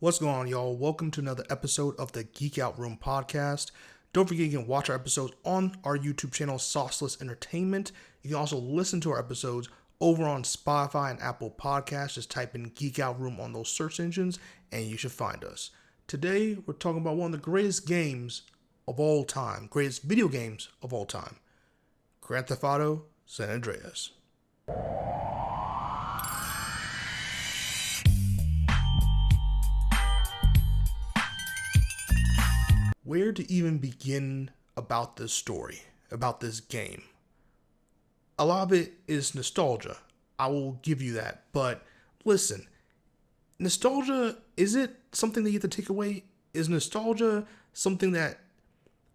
What's going on, y'all? Welcome to another episode of the Geek Out Room podcast. Don't forget you can watch our episodes on our YouTube channel, Sauceless Entertainment. You can also listen to our episodes over on Spotify and Apple Podcasts. Just type in Geek Out Room on those search engines and you should find us. Today, we're talking about one of the greatest games of all time, greatest video games of all time, Grand Theft Auto San Andreas. Where to even begin about this story, about this game? A lot of it is nostalgia. I will give you that. But listen, nostalgia, is it something that you have to take away? Is nostalgia something that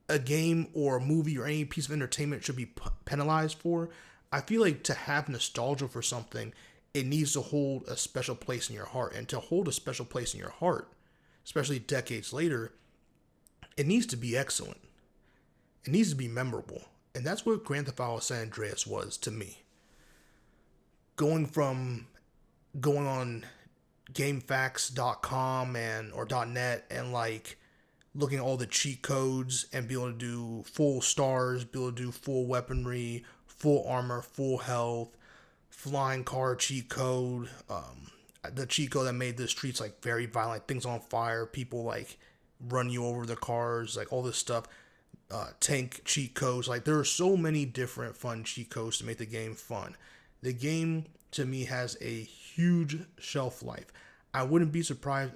a game or a movie or any piece of entertainment should be penalized for? I feel like to have nostalgia for something, it needs to hold a special place in your heart. And to hold a special place in your heart, especially decades later, it needs to be excellent. It needs to be memorable. And that's what Grand Theft Auto San Andreas was to me. Going on GameFAQs.com or .net and like looking at all the cheat codes and be able to do full stars, be able to do full weaponry, full armor, full health, flying car cheat code, the cheat code that made the streets like very violent, things on fire, people like run you over the cars, like all this stuff, tank cheat codes. Like there are so many different fun cheat codes to make the game fun. The game to me has a huge shelf life. I wouldn't be surprised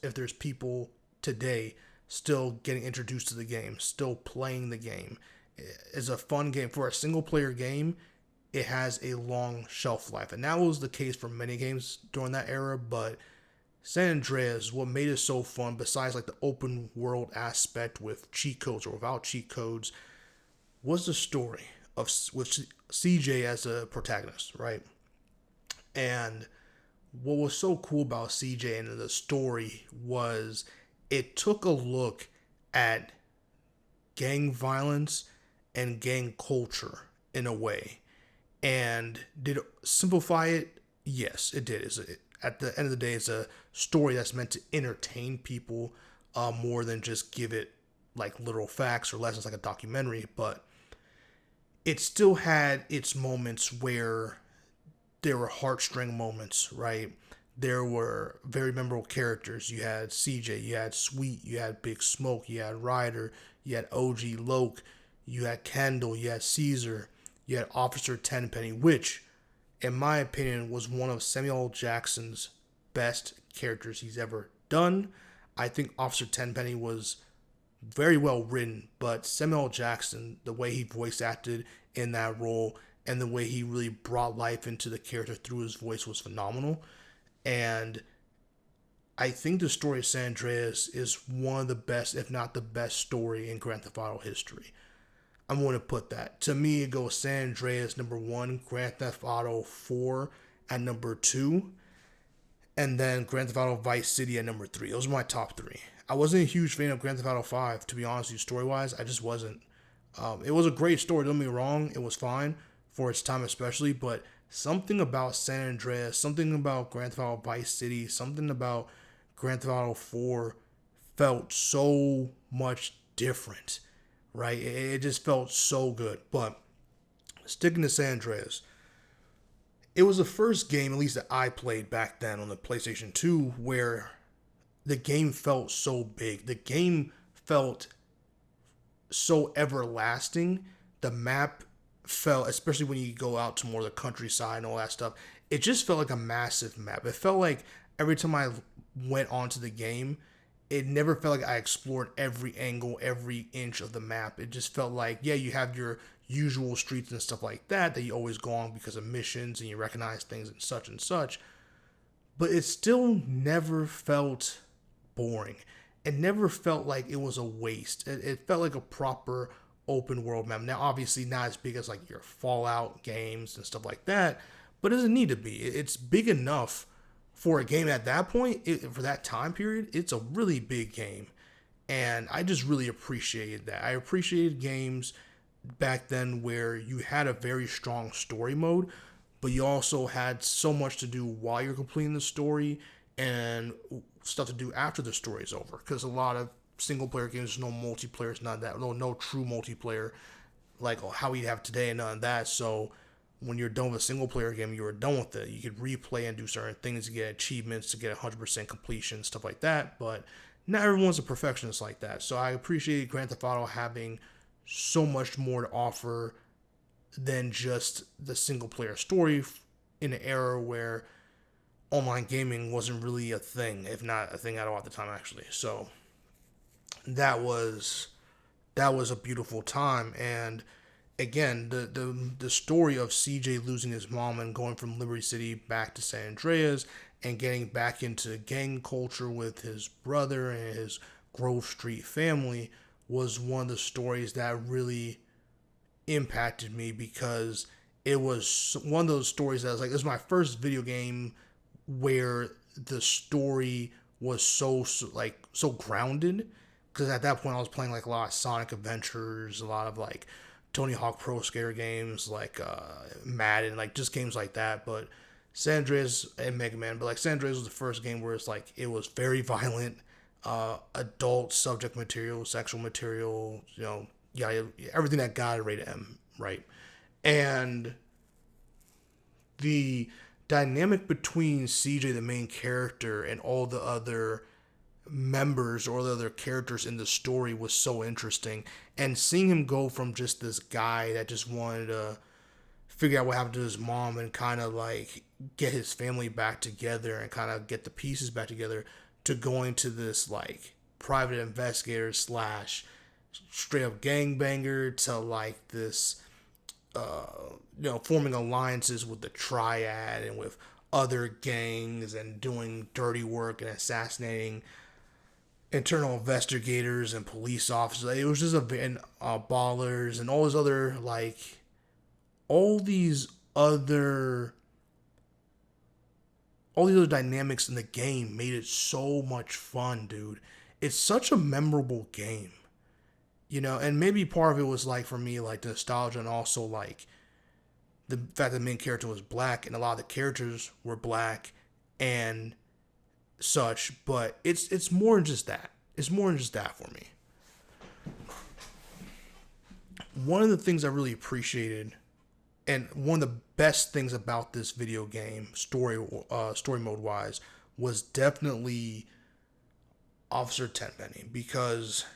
if there's people today still getting introduced to the game, still playing the game. It's a fun game. For a single player game, it has a long shelf life, and that was the case for many games during that era. But San Andreas, what made it so fun, besides like the open world aspect with cheat codes or without cheat codes, was the story of with CJ as a protagonist, right? And what was so cool about CJ and the story was it took a look at gang violence and gang culture in a way. And did it simplify it? Yes, it did. At the end of the day, it's a story that's meant to entertain people more than just give it like literal facts or lessons like a documentary. But it still had its moments where there were heartstring moments, right? There were very memorable characters. You had CJ, you had Sweet, you had Big Smoke, you had Ryder, you had OG Loke, you had Kendall, you had Caesar, you had Officer Tenpenny, which, in my opinion, was one of Samuel L. Jackson's best characters he's ever done. I think Officer Tenpenny was very well written, but Samuel L. Jackson, the way he voice acted in that role and the way he really brought life into the character through his voice was phenomenal. And I think the story of San Andreas is one of the best, if not the best story in Grand Theft Auto history. I'm going to put that. To me, it goes San Andreas number 1, Grand Theft Auto 4 at number 2, and then Grand Theft Auto Vice City at number 3. Those are my top 3. I wasn't a huge fan of Grand Theft Auto 5, to be honest with you, story-wise. I just wasn't. It was a great story, don't get me wrong. It was fine for its time especially, but something about San Andreas, something about Grand Theft Auto Vice City, something about Grand Theft Auto 4 felt so much different. Right? It just felt so good. But sticking to San Andreas, it was the first game, at least that I played back then on the PlayStation 2, where the game felt so big. The game felt so everlasting. The map felt, especially when you go out to more of the countryside and all that stuff, it just felt like a massive map. It felt like every time I went onto the game, it never felt like I explored every angle, every inch of the map. It just felt like, yeah, you have your usual streets and stuff like that you always go on because of missions and you recognize things and such. But it still never felt boring. It never felt like it was a waste. It felt like a proper open world map. Now, obviously not as big as like your Fallout games and stuff like that, but it doesn't need to be. It's big enough for a game at that point, for that time period. It's a really big game. And I just really appreciated that. I appreciated games back then where you had a very strong story mode, but you also had so much to do while you're completing the story. and stuff to do after the story is over. Because a lot of single player games, there's no multiplayer, it's not that, no true multiplayer like how we have today, and none of that. So when you're done with a single player game, you were done with it. You could replay and do certain things to get achievements, to get 100% completion, stuff like that. But not everyone's a perfectionist like that. So I appreciate Grand Theft Auto having so much more to offer than just the single player story in an era where online gaming wasn't really a thing, if not a thing at all at the time, actually. So that was a beautiful time. And again, the story of CJ losing his mom and going from Liberty City back to San Andreas and getting back into gang culture with his brother and his Grove Street family was one of the stories that really impacted me, because it was one of those stories that was like, this was my first video game where the story was so grounded, because at that point I was playing like a lot of Sonic Adventures, a lot of like Tony Hawk Pro Skater games, like Madden, like just games like that. But San Andreas and Mega Man, but like San Andreas was the first game where it's like it was very violent, adult subject material, sexual material, yeah, everything that got a rated M, right? And the dynamic between CJ, the main character, and all the other members or the other characters in the story was so interesting. And seeing him go from just this guy that just wanted to figure out what happened to his mom and kind of like get his family back together and kind of get the pieces back together, to going to this like private investigator slash straight up gangbanger, to like this forming alliances with the Triad and with other gangs and doing dirty work and assassinating internal investigators and police officers. It was just ballers and all these other all these other all these other dynamics in the game made it so much fun, dude. It's such a memorable game, and maybe part of it was like for me like the nostalgia, and also like the fact that the main character was black and a lot of the characters were black and such. But it's more than just that. It's more than just that for me. One of the things I really appreciated, and one of the best things about this video game, story mode wise, was definitely Officer Tenpenny, because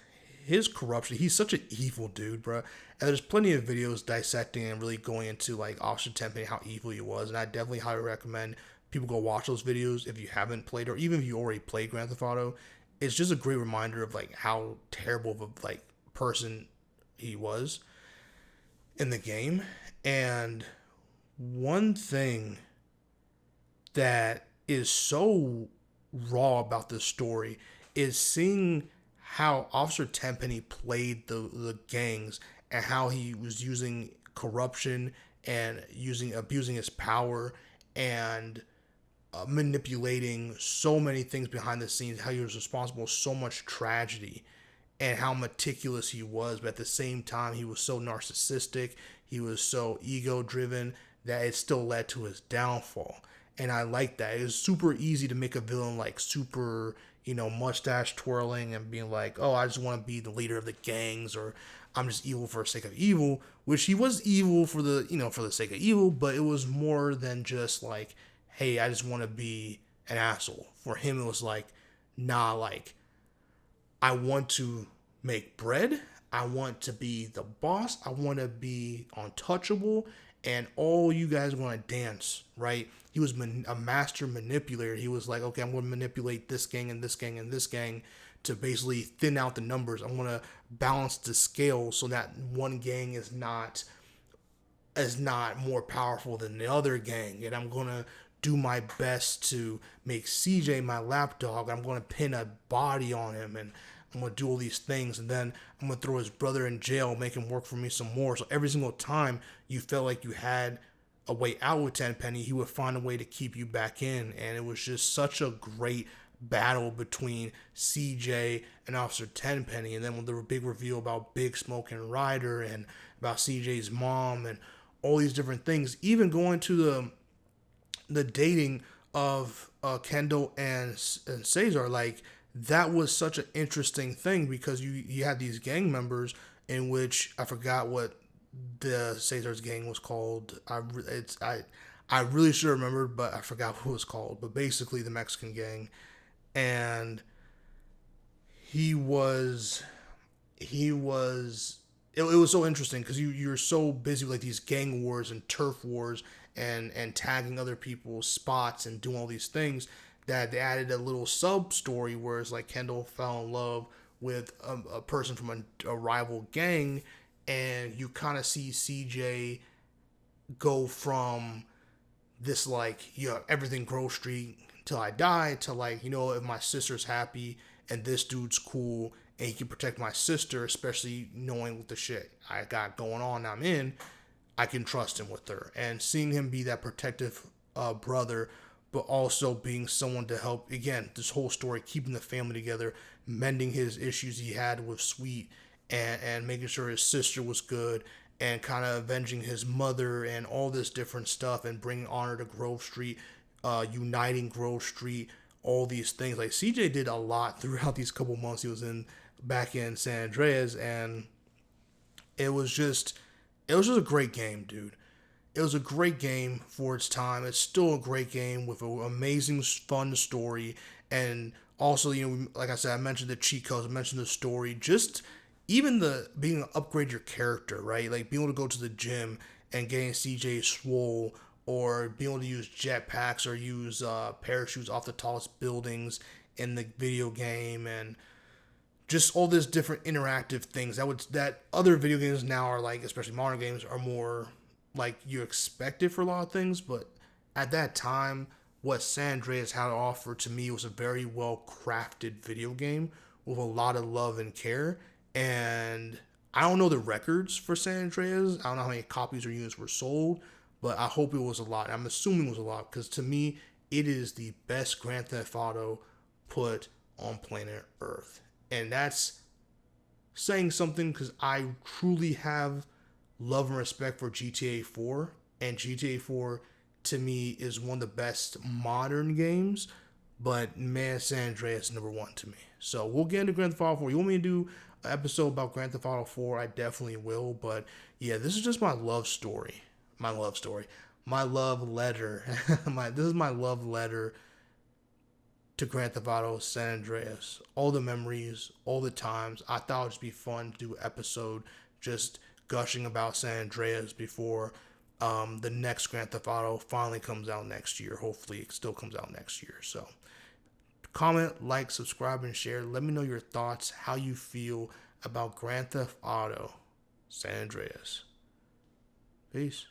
his corruption, he's such an evil dude, bro. And there's plenty of videos dissecting and really going into like Officer Tenpenny, how evil he was. And I definitely highly recommend people go watch those videos if you haven't played, or even if you already played Grand Theft Auto. It's just a great reminder of like how terrible of a person he was in the game. And one thing that is so raw about this story is seeing how Officer Tenpenny played the gangs, and how he was using corruption and abusing his power, and manipulating so many things behind the scenes, how he was responsible for so much tragedy, and how meticulous he was. But at the same time, he was so narcissistic, he was so ego driven, that it still led to his downfall. And I like that. It was super easy to make a villain like super, mustache twirling and being like, oh, I just want to be the leader of the gangs, or I'm just evil for the sake of evil, which he was evil for the sake of evil. But it was more than just like, hey, I just want to be an asshole. For him, it was like, nah, like, I want to make bread. I want to be the boss. I want to be untouchable. And all you guys want to dance, right? He was a master manipulator. He was like, okay, I'm going to manipulate this gang and this gang and this gang to basically thin out the numbers. I'm going to balance the scale so that one gang is not more powerful than the other gang. And I'm going to do my best to make CJ my lapdog. I'm going to pin a body on him, and I'm going to do all these things. And then I'm going to throw his brother in jail, make him work for me some more. So every single time you felt like you had a way out with Tenpenny, he would find a way to keep you back in. And it was just such a great battle between CJ and Officer Tenpenny. And then with the big reveal about Big Smoke and Ryder, and about CJ's mom, and all these different things, even going to the dating of Kendall and Cesar, like that was such an interesting thing because you had these gang members in which I forgot what the Cesar's gang was called. I really should have remembered, but I forgot what it was called. But basically, the Mexican gang, and he was he was it was so interesting because you're so busy with like these gang wars and turf wars and tagging other people's spots and doing all these things that they added a little sub story where it's like Kendall fell in love with a person from a rival gang, and you kind of see CJ go from this like, everything Grove Street till I die to like, if my sister's happy and this dude's cool and he can protect my sister, especially knowing what the shit I got going on I'm in, I can trust him with her. And seeing him be that protective brother, but also being someone to help, again, this whole story, keeping the family together, mending his issues he had with Sweet, and making sure his sister was good, and kind of avenging his mother and all this different stuff, and bringing honor to Grove Street, uniting Grove Street, all these things. Like CJ did a lot throughout these couple months he was in back in San Andreas, and it was just a great game, dude. It was a great game for its time. It's still a great game with an amazing, fun story. And also, like I said, I mentioned the cheat codes, I mentioned the story. Just even the being able to upgrade your character, right? Like being able to go to the gym and getting CJ swole, or being able to use jetpacks or use parachutes off the tallest buildings in the video game, and just all this different interactive things that other video games now are like, especially modern games, are more like you expect it for a lot of things. But at that time, what San Andreas had to offer to me was a very well crafted video game with a lot of love and care. And I don't know the records for San Andreas. I don't know how many copies or units were sold, but I hope it was a lot. I'm assuming it was a lot because to me, it is the best Grand Theft Auto put on planet Earth. And that's saying something because I truly have love and respect for GTA 4. And GTA 4 to me is one of the best modern games. But man, San Andreas is number one to me. So we'll get into Grand Theft Auto 4. You want me to do an episode about Grand Theft Auto 4? I definitely will. But yeah, this is just my love story. My love story. My love letter. This is my love letter to Grand Theft Auto San Andreas. All the memories, all the times. I thought it would just be fun to do an episode just gushing about San Andreas before the next Grand Theft Auto finally comes out next year. Hopefully it still comes out next year. So comment, like, subscribe, and share. Let me know your thoughts, how you feel about Grand Theft Auto San Andreas. Peace.